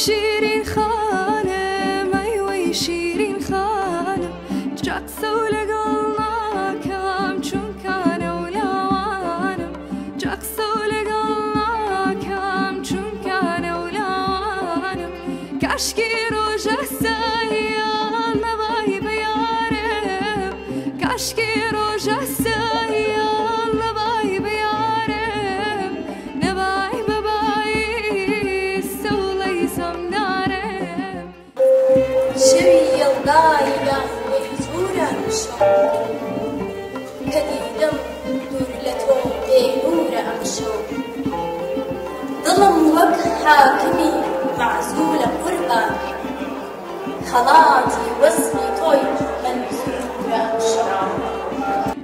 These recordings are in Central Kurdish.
شیرین خانم ای وی شیرین خانم جاک سولگل ناکم چون کانه و لاوانم جاک سولگل ناکم چون کانه و لاوانم کاشکی روژه سایال نبای بیارم کاشکی روژه سایال نبای بیارم نبای ببایی سولی سمنارم شوی الدایگان ویزورم شو کدیدم دور لتو بینورم شو ظلم وك حاكمي معزولة قربان خلاطي وصفي توي منزورة شو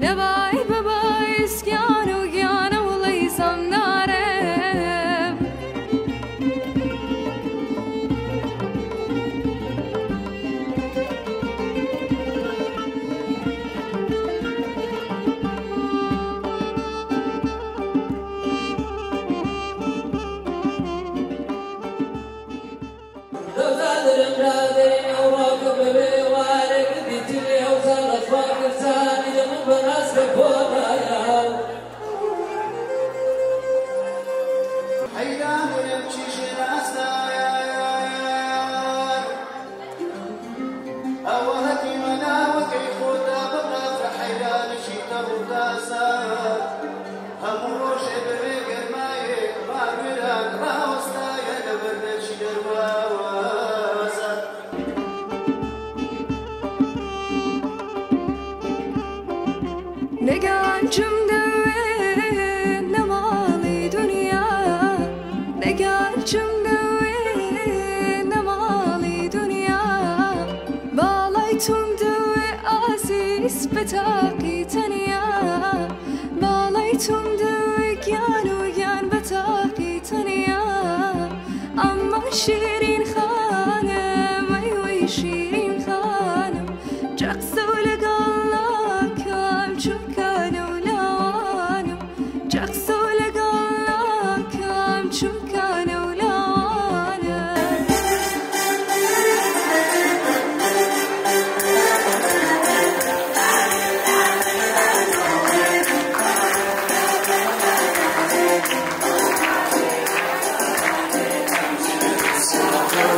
نبای ببای سکیان و گیان و لیسم نارم نگانچم دوی نمالی دنیا نگانچم دوی نمالی دنیا باlaytum دوی عزیز بتاقی تنیا باlaytum دوی گیان و گیان بتاقی تنیا اما شیرین خانم ای وی شیرین خانم جاک سولگل ناکم چون کانه و لاوانم جاک سولگل ناکم چون کانه و لاوانم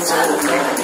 Salud.